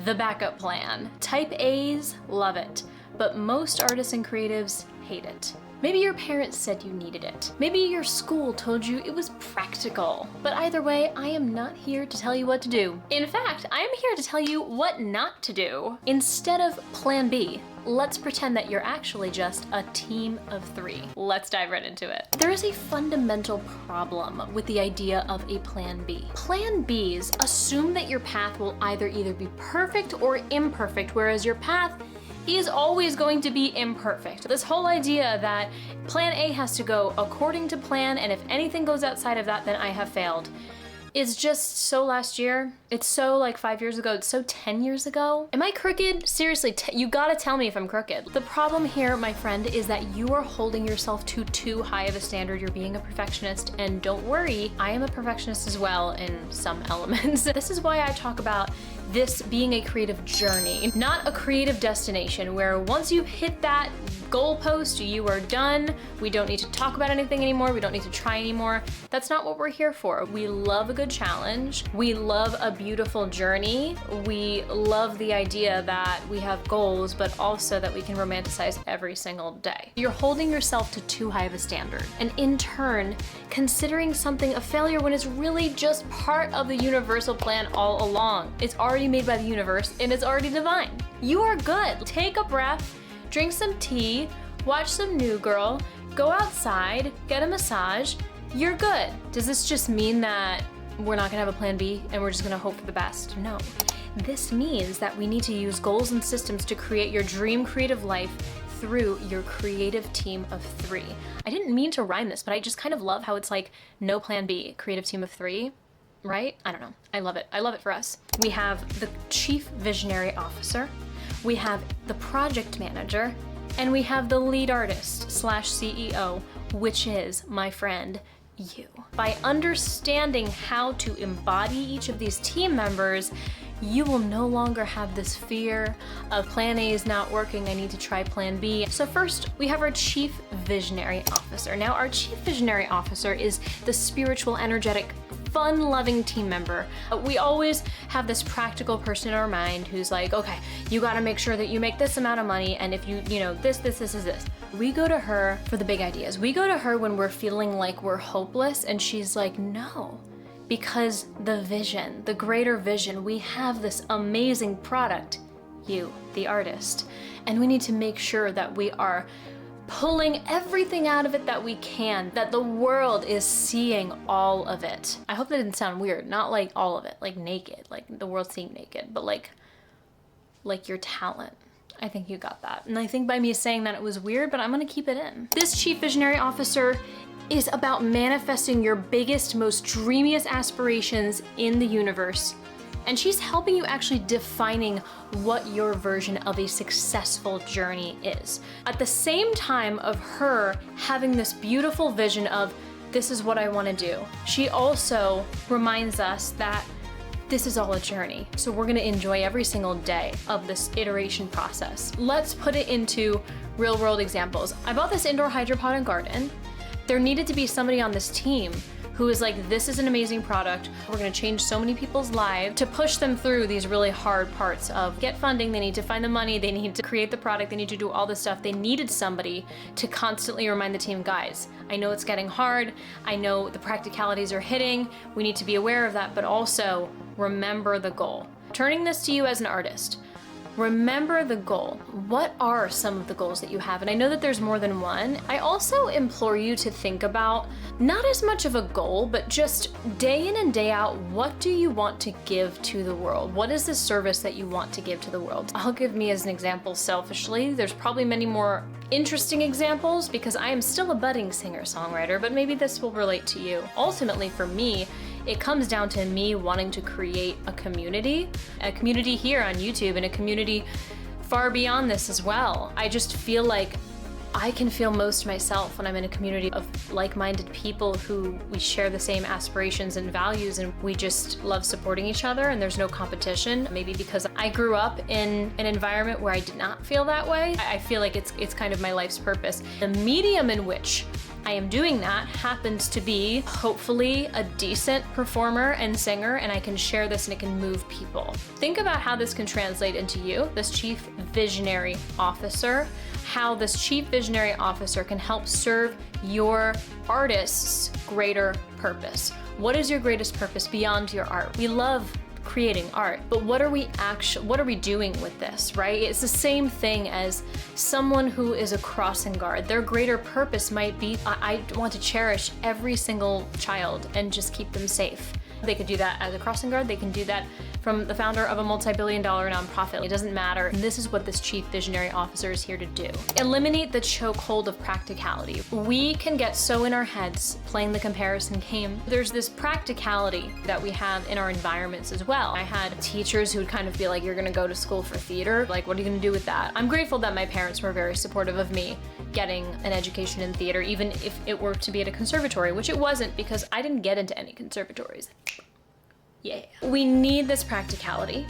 The backup plan. Type A's love it, but most artists and creatives hate it. Maybe your parents said you needed it. Maybe your school told you it was practical. But either way, I am not here to tell you what to do. In fact, I am here to tell you what not to do. Instead of plan B, let's pretend that you're actually just a team of 3. Let's dive right into it. There is a fundamental problem with the idea of a plan B. Plan Bs assume that your path will either be perfect or imperfect, whereas your path is always going to be imperfect. This whole idea that plan A has to go according to plan, and if anything goes outside of that, then I have failed, is just so last year. It's so like 5 years ago. It's so 10 years ago. Am I crooked? Seriously, you gotta tell me if I'm crooked. The problem here, my friend, is that you are holding yourself to too high of a standard. You're being a perfectionist, and don't worry, I am a perfectionist as well in some elements. This is why I talk about this being a creative journey, not a creative destination where once you hit that goalpost, you are done. We don't need to talk about anything anymore. We don't need to try anymore. That's not what we're here for. We love a good challenge. We love a beautiful journey. We love the idea that we have goals, but also that we can romanticize every single day. You're holding yourself to too high of a standard, and in turn, considering something a failure when it's really just part of the universal plan all along. It's already made by the universe, and it's already divine. You are good. Take a breath, drink some tea, watch some New Girl, go outside, get a massage. You're good. Does this just mean that we're not gonna have a plan B and we're just gonna hope for the best? No. This means that we need to use goals and systems to create your dream creative life through your creative team of 3. I didn't mean to rhyme this, but I just kind of love how it's like no plan B, creative team of 3. Right? I don't know. I love it. I love it for us. We have the chief visionary officer, we have the project manager, and we have the lead artist / CEO, which is, my friend, you. By understanding how to embody each of these team members, you will no longer have this fear of plan A is not working, I need to try plan B. So first, we have our chief visionary officer. Now, our chief visionary officer is the spiritual, energetic, fun-loving team member. We always have this practical person in our mind who's like, okay, you gotta make sure that you make this amount of money, and if you know, this is this. We go to her for the big ideas. We go to her when we're feeling like we're hopeless, and she's like, no. Because the vision, the greater vision, we have this amazing product, you, the artist, and we need to make sure that we are pulling everything out of it that we can, that the world is seeing all of it. I hope that didn't sound weird, not like all of it, like naked, like the world seeing naked, but like your talent. I think you got that. And I think by me saying that it was weird, but I'm gonna keep it in. This chief visionary officer is about manifesting your biggest, most dreamiest aspirations in the universe. And she's helping you actually defining what your version of a successful journey is. At the same time of her having this beautiful vision of, this is what I wanna do, she also reminds us that this is all a journey. So we're gonna enjoy every single day of this iteration process. Let's put it into real world examples. I bought this indoor hydroponic garden. There needed to be somebody on this team who is like, this is an amazing product. We're gonna change so many people's lives, to push them through these really hard parts of get funding, they need to find the money, they need to create the product, they need to do all this stuff. They needed somebody to constantly remind the team, guys, I know it's getting hard, I know the practicalities are hitting, we need to be aware of that, but also remember the goal. Turning this to you as an artist, remember the goal. What are some of the goals that you have? And I know that there's more than one. I also implore you to think about not as much of a goal, but just day in and day out, what do you want to give to the world? What is the service that you want to give to the world? I'll give me as an example selfishly. There's probably many more interesting examples because I am still a budding singer-songwriter, but maybe this will relate to you. Ultimately, for me, it comes down to me wanting to create a community here on YouTube, and a community far beyond this as well. I just feel like I can feel most myself when I'm in a community of like-minded people who we share the same aspirations and values, and we just love supporting each other, and there's no competition. Maybe because I grew up in an environment where I did not feel that way. I feel like it's kind of my life's purpose. The medium in which I am doing that happens to be hopefully a decent performer and singer, and I can share this and it can move people. Think about how this can translate into you, this chief visionary officer, how this chief visionary officer can help serve your artist's greater purpose. What is your greatest purpose beyond your art? We love creating art, but what are we doing with this, right? It's the same thing as someone who is a crossing guard. Their greater purpose might be, I want to cherish every single child and just keep them safe. They could do that as a crossing guard. They can do that from the founder of a multi-billion-dollar nonprofit. It doesn't matter. And this is what this chief visionary officer is here to do. Eliminate the chokehold of practicality. We can get so in our heads playing the comparison game. There's this practicality that we have in our environments as well. I had teachers who would kind of be like, you're gonna go to school for theater? Like, what are you gonna do with that? I'm grateful that my parents were very supportive of me getting an education in theater, even if it were to be at a conservatory, which it wasn't because I didn't get into any conservatories. Yeah. We need this practicality.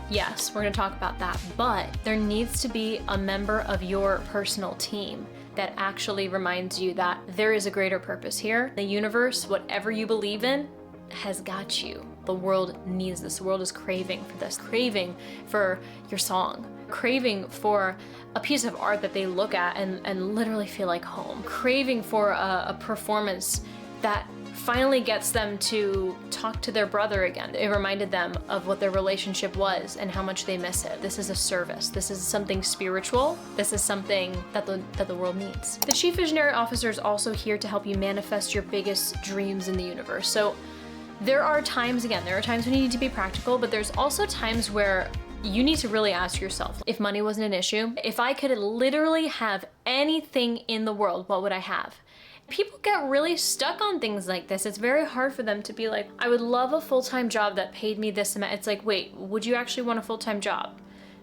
Yes, we're gonna talk about that, but there needs to be a member of your personal team that actually reminds you that there is a greater purpose here. The universe, whatever you believe in, has got you. The world needs this. The world is craving for this, craving for your song, craving for a piece of art that they look at and literally feel like home, craving for a performance that finally gets them to talk to their brother again. It reminded them of what their relationship was and how much they miss it. This is a service. This is something spiritual. This is something that the world needs. The Chief Visionary Officer is also here to help you manifest your biggest dreams in the universe. So there are times when you need to be practical, but there's also times where you need to really ask yourself, if money wasn't an issue, if I could literally have anything in the world, what would I have? People get really stuck on things like this. It's very hard for them to be like, I would love a full-time job that paid me this amount. It's like, wait, would you actually want a full-time job?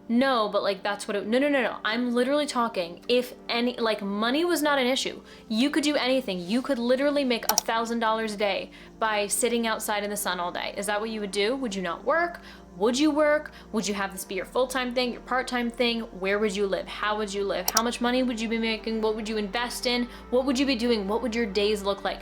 No, but like that's what it, no. I'm literally talking, if any, like money was not an issue. You could do anything. You could literally make $1,000 a day by sitting outside in the sun all day. Is that what you would do? Would you not work? Would you work? Would you have this be your full-time thing, your part-time thing? Where would you live? How would you live? How much money would you be making? What would you invest in? What would you be doing? What would your days look like?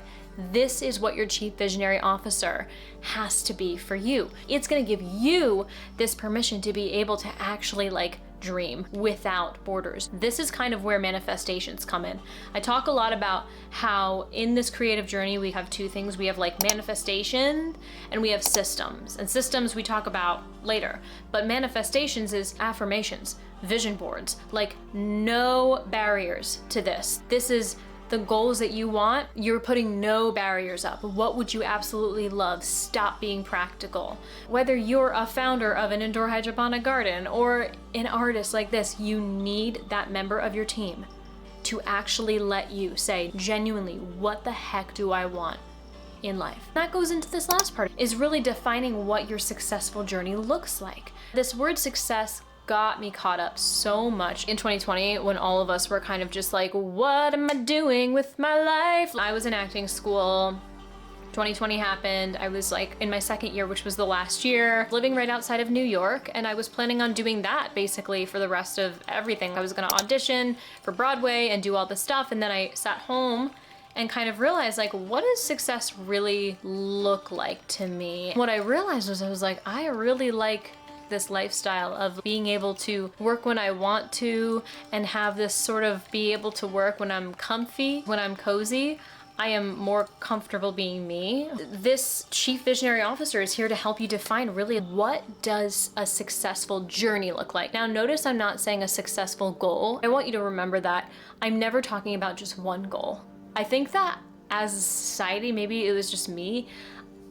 This is what your Chief Visionary Officer has to be for you. It's gonna give you this permission to be able to actually like dream without borders. This is kind of where manifestations come in. I talk a lot about how in this creative journey we have two things. We have like manifestation and we have systems. And systems we talk about later. But manifestations is affirmations, vision boards, like no barriers to this. This is the goals that you want, you're putting no barriers up. What would you absolutely love? Stop being practical. Whether you're a founder of an indoor hydroponic garden or an artist like this, you need that member of your team to actually let you say genuinely, what the heck do I want in life? That goes into this last part, is really defining what your successful journey looks like. This word success got me caught up so much in 2020 when all of us were kind of just like, what am I doing with my life? I was in acting school. 2020 happened. I was like in my second year, which was the last year, living right outside of New York. And I was planning on doing that basically for the rest of everything. I was gonna audition for Broadway and do all this stuff. And then I sat home and kind of realized like, what does success really look like to me? What I realized was I was like, I really like this lifestyle of being able to work when I want to and have this sort of be able to work when I'm comfy, when I'm cozy. I am more comfortable being me. This Chief Visionary Officer is here to help you define really what does a successful journey look like. Now notice I'm not saying a successful goal. I want you to remember that I'm never talking about just one goal. I think that as a society, maybe it was just me,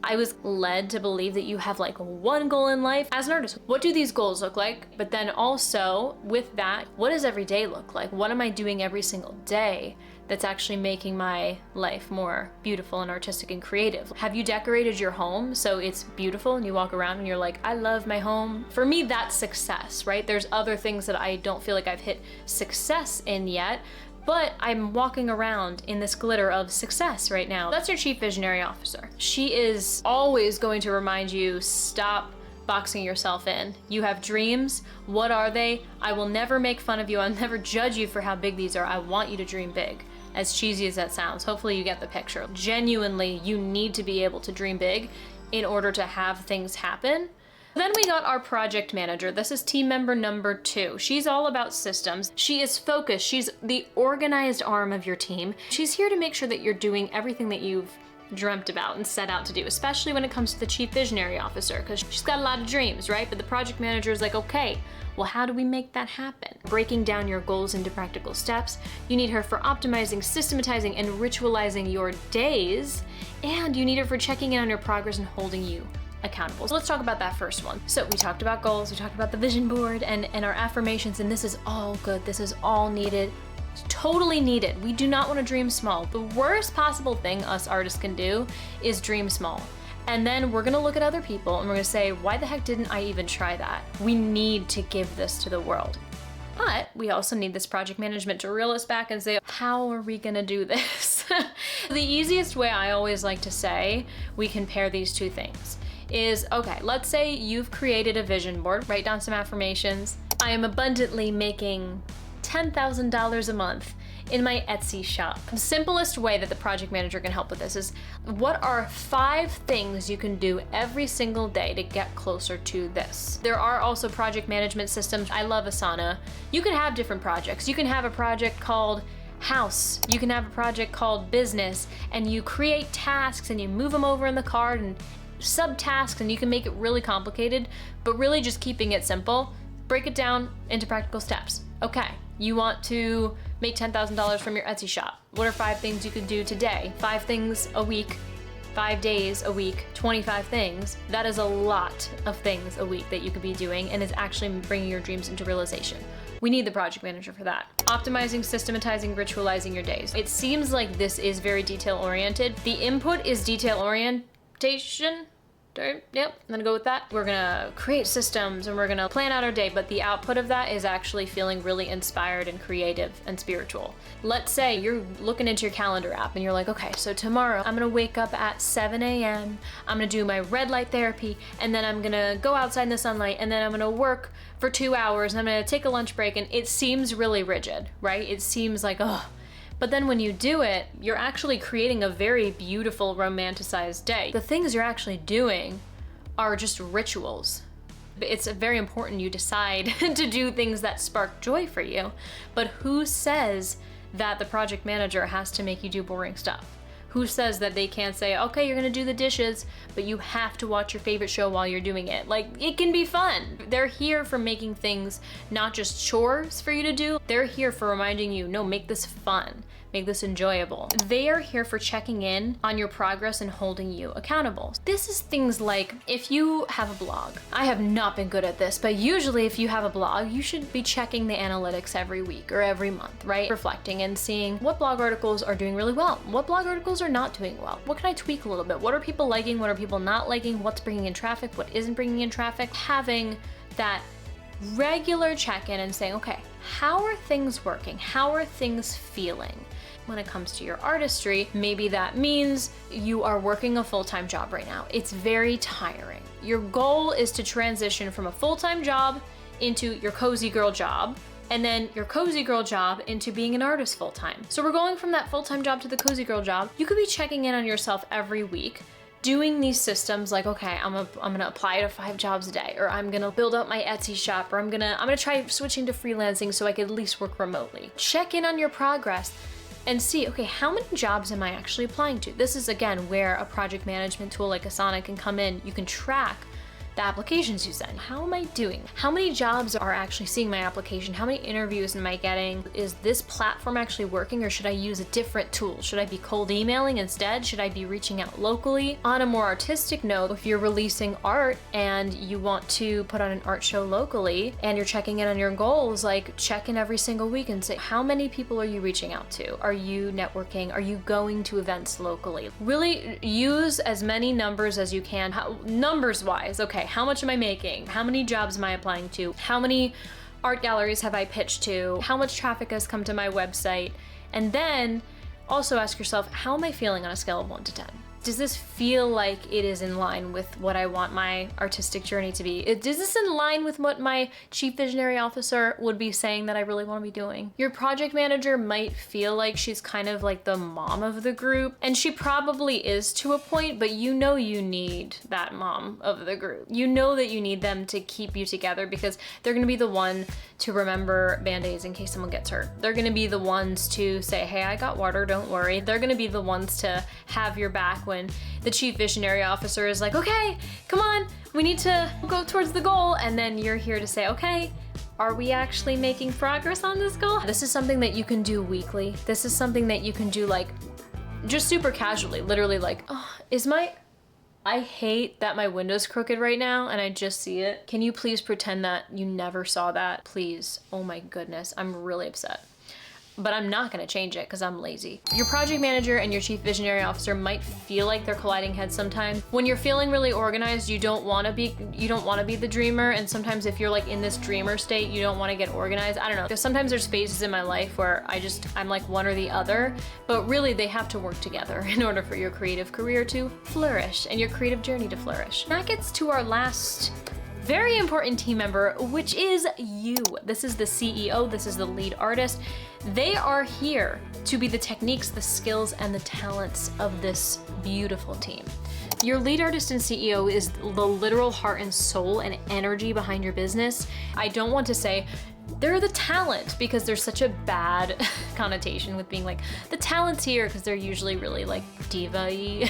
I was led to believe that you have like one goal in life. As an artist, what do these goals look like? But then also with that, what does every day look like? What am I doing every single day that's actually making my life more beautiful and artistic and creative? Have you decorated your home so it's beautiful and you walk around and you're like, I love my home? For me, that's success, right? There's other things that I don't feel like I've hit success in yet, but I'm walking around in this glitter of success right now. That's your Chief Visionary Officer. She is always going to remind you, stop boxing yourself in. You have dreams. What are they? I will never make fun of you. I'll never judge you for how big these are. I want you to dream big. as cheesy as that sounds. Hopefully you get the picture. Genuinely, you need to be able to dream big in order to have things happen. Then we got our project manager. This is team member number 2. She's all about systems. She is focused. She's the organized arm of your team. She's here to make sure that you're doing everything that you've dreamt about and set out to do, especially when it comes to the chief visionary officer, because she's got a lot of dreams, right? But the project manager is like, okay, well, how do we make that happen? Breaking down your goals into practical steps. You need her for optimizing, systematizing, and ritualizing your days. And you need her for checking in on your progress and holding you accountable. So let's talk about that first one. So we talked about goals, we talked about the vision board and our affirmations, and this is all good. This is all needed. It's totally needed. We do not want to dream small. The worst possible thing us artists can do is dream small. And then we're gonna look at other people and we're gonna say, why the heck didn't I even try that? We need to give this to the world. But we also need this project management to reel us back and say, how are we gonna do this? The easiest way I always like to say we compare these two things is, okay, let's say you've created a vision board, write down some affirmations. I am abundantly making $10,000 a month in my Etsy shop. The simplest way that the project manager can help with this is, what are 5 things you can do every single day to get closer to this? There are also project management systems. I love Asana. You can have different projects. You can have a project called house. You can have a project called business, and you create tasks and you move them over in the card and subtasks, and you can make it really complicated, but really just keeping it simple. Break it down into practical steps. Okay, you want to make $10,000 from your Etsy shop. What are 5 things you could do today? 5 things a week, 5 days a week, 25 things. That is a lot of things a week that you could be doing, and is actually bringing your dreams into realization. We need the project manager for that. Optimizing, systematizing, ritualizing your days. It seems like this is very detail oriented. The input is detail orientation. Yep, I'm gonna go with that. We're gonna create systems and we're gonna plan out our day, but the output of that is actually feeling really inspired and creative and spiritual. Let's say you're looking into your calendar app and you're like, okay, so tomorrow I'm gonna wake up at 7 a.m. I'm gonna do my red light therapy, and then I'm gonna go outside in the sunlight, and then I'm gonna work for 2 hours, and I'm gonna take a lunch break. And it seems really rigid, right? It seems like, oh. But then when you do it, you're actually creating a very beautiful, romanticized day. The things you're actually doing are just rituals. It's very important you decide to do things that spark joy for you. But who says that the project manager has to make you do boring stuff? Who says that they can't say, okay, you're gonna do the dishes, but you have to watch your favorite show while you're doing it? Like, it can be fun. They're here for making things not just chores for you to do. They're here for reminding you, no, make this fun. Make this enjoyable. They are here for checking in on your progress and holding you accountable. This is things like, if you have a blog, I have not been good at this, but usually if you have a blog, you should be checking the analytics every week or every month, right? Reflecting and seeing what blog articles are doing really well, what blog articles are not doing well. What can I tweak a little bit? What are people liking? What are people not liking? What's bringing in traffic? What isn't bringing in traffic? Having that regular check-in and saying, okay, how are things working? How are things feeling? When it comes to your artistry, maybe that means you are working a full-time job right now. It's very tiring. Your goal is to transition from a full-time job into your cozy girl job, and then your cozy girl job into being an artist full-time. So we're going from that full-time job to the cozy girl job. You could be checking in on yourself every week, doing these systems like, okay, I'm gonna apply to 5 jobs a day, or I'm gonna build up my Etsy shop, or I'm gonna try switching to freelancing so I can at least work remotely. Check in on your progress and see, okay, how many jobs am I actually applying to? This is, again, where a project management tool like Asana can come in. You can track the applications you send. How am I doing? How many jobs are actually seeing my application? How many interviews am I getting? Is this platform actually working, or should I use a different tool? Should I be cold emailing instead? Should I be reaching out locally? On a more artistic note, if you're releasing art and you want to put on an art show locally and you're checking in on your goals, like check in every single week and say, how many people are you reaching out to? Are you networking? Are you going to events locally? Really use as many numbers as you can. Numbers wise, okay, how much am I making? How many jobs am I applying to? How many art galleries have I pitched to? How much traffic has come to my website? And then also ask yourself, how am I feeling on a scale of 1 to 10? Does this feel like it is in line with what I want my artistic journey to be? Is this in line with what my chief visionary officer would be saying that I really want to be doing? Your project manager might feel like she's kind of like the mom of the group, and she probably is to a point, but you know you need that mom of the group. You know that you need them to keep you together because they're gonna be the one to remember Band-Aids in case someone gets hurt. They're gonna be the ones to say, hey, I got water, don't worry. They're gonna be the ones to have your back when the chief visionary officer is like, okay, come on, we need to go towards the goal. And then you're here to say, okay, are we actually making progress on this goal? This is something that you can do weekly. This is something that you can do like, just super casually, literally like, oh, I hate that my window's crooked right now and I just see it. Can you please pretend that you never saw that? Please. Oh my goodness, I'm really upset. But I'm not gonna change it because I'm lazy. Your project manager and your chief visionary officer might feel like they're colliding heads sometimes. When you're feeling really organized, you don't wanna be the dreamer, and sometimes if you're like in this dreamer state, you don't wanna get organized. I don't know. Because sometimes there's phases in my life where I'm like one or the other, but really they have to work together in order for your creative career to flourish and your creative journey to flourish. That gets to our last very important team member, which is you. This is the CEO, this is the lead artist. They are here to be the techniques, the skills, and the talents of this beautiful team. Your lead artist and CEO is the literal heart and soul and energy behind your business. I don't want to say they're the talent because there's such a bad connotation with being like, the talent's here, because they're usually really like diva-y.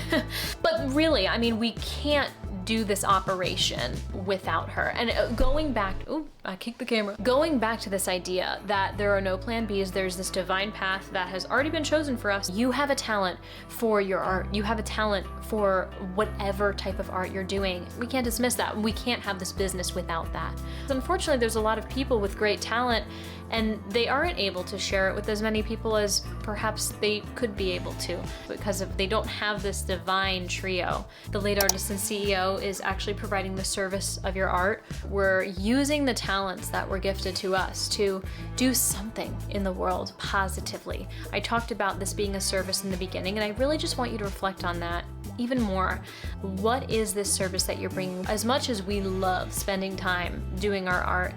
But really, I mean, we can't do this operation without her. And going back, oh, I kicked the camera. Going back to this idea that there are no plan Bs, there's this divine path that has already been chosen for us. You have a talent for your art. You have a talent for whatever type of art you're doing. We can't dismiss that. We can't have this business without that. Unfortunately, there's a lot of people with great talent and they aren't able to share it with as many people as perhaps they could be able to because they don't have this divine trio. The lead artist and CEO is actually providing the service of your art. We're using the talents that were gifted to us to do something in the world positively. I talked about this being a service in the beginning, and I really just want you to reflect on that even more. What is this service that you're bringing? As much as we love spending time doing our art,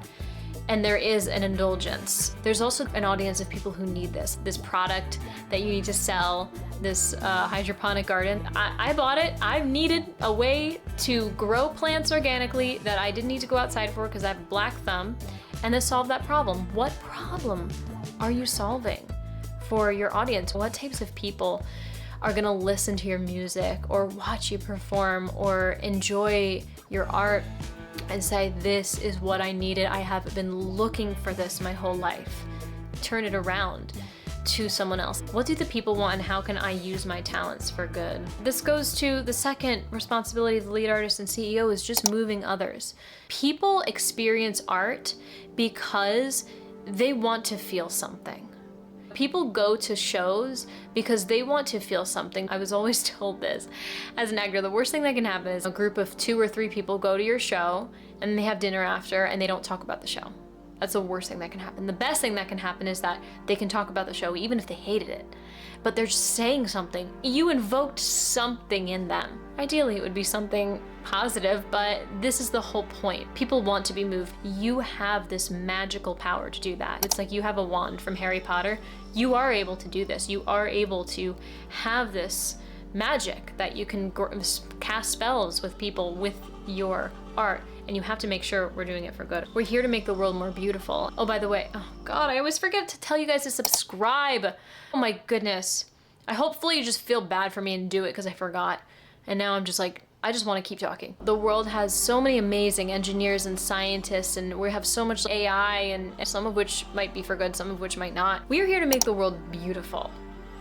and there is an indulgence, there's also an audience of people who need this product that you need to sell, this hydroponic garden. I bought it. I've needed a way to grow plants organically that I didn't need to go outside for because I have a black thumb, and this solved that problem. What problem are you solving for your audience? What types of people are gonna listen to your music or watch you perform or enjoy your art and say, this is what I needed. I have been looking for this my whole life. Turn it around to someone else. What do the people want and how can I use my talents for good? This goes to the second responsibility of the lead artist and CEO, is just moving others. People experience art because they want to feel something. People go to shows because they want to feel something. I was always told this as an actor, the worst thing that can happen is a group of 2 or 3 people go to your show and they have dinner after and they don't talk about the show. That's the worst thing that can happen. The best thing that can happen is that they can talk about the show even if they hated it, but they're just saying something. You invoked something in them. Ideally, it would be something positive, but this is the whole point. People want to be moved. You have this magical power to do that. It's like you have a wand from Harry Potter. You are able to do this. You are able to have this magic that you can cast spells with people with your art, and you have to make sure we're doing it for good. We're here to make the world more beautiful. Oh, by the way, oh God, I always forget to tell you guys to subscribe. Oh my goodness. Hopefully you just feel bad for me and do it because I forgot. And now I'm just like, I just want to keep talking. The world has so many amazing engineers and scientists, and we have so much AI, and some of which might be for good, some of which might not. We are here to make the world beautiful.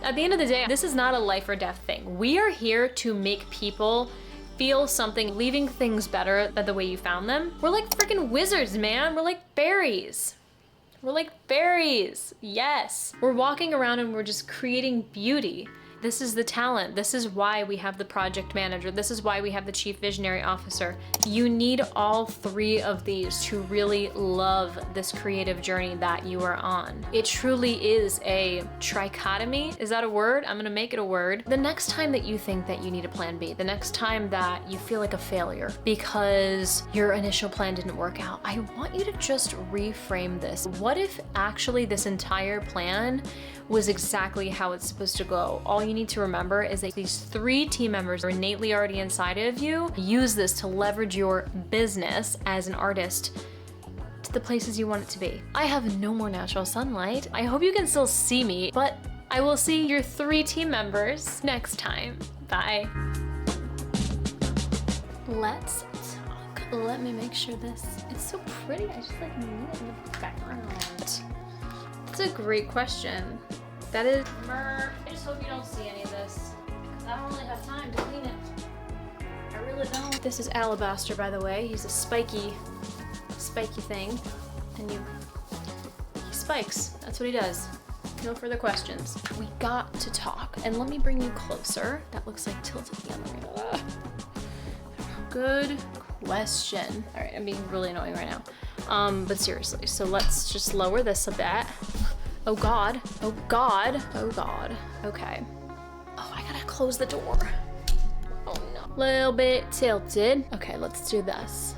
At the end of the day, this is not a life or death thing. We are here to make people feel something, leaving things better than the way you found them. We're like freaking wizards, man. We're like fairies. We're like fairies, yes. We're walking around and we're just creating beauty This is the talent. This is why we have the project manager. This is why we have the chief visionary officer. You need all three of these to really love this creative journey that you are on. It truly is a trichotomy. Is that a word? I'm gonna make it a word. The next time that you think that you need a plan B, the next time that you feel like a failure because your initial plan didn't work out, I want you to just reframe this. What if actually this entire plan was exactly how it's supposed to go? All you need to remember is that these three team members are innately already inside of you. Use this to leverage your business as an artist to the places you want it to be. I have no more natural sunlight. I hope you can still see me, but I will see your three team members next time. Bye. Let's talk. Let me make sure this, it's so pretty. I just like need it in the background. That's a great question. That is, I just hope you don't see any of this, because I don't really have time to clean it. I really don't. This is alabaster, by the way. He's a spiky thing, and he spikes. That's what he does. No further questions. We got to talk, and let me bring you closer. That looks like tilted the other way. Good question. All right, I'm being really annoying right now. But seriously, so let's just lower this a bit. Oh God, oh God, oh God. Okay. Oh, I gotta close the door. Oh no. Little bit tilted. Okay, let's do this.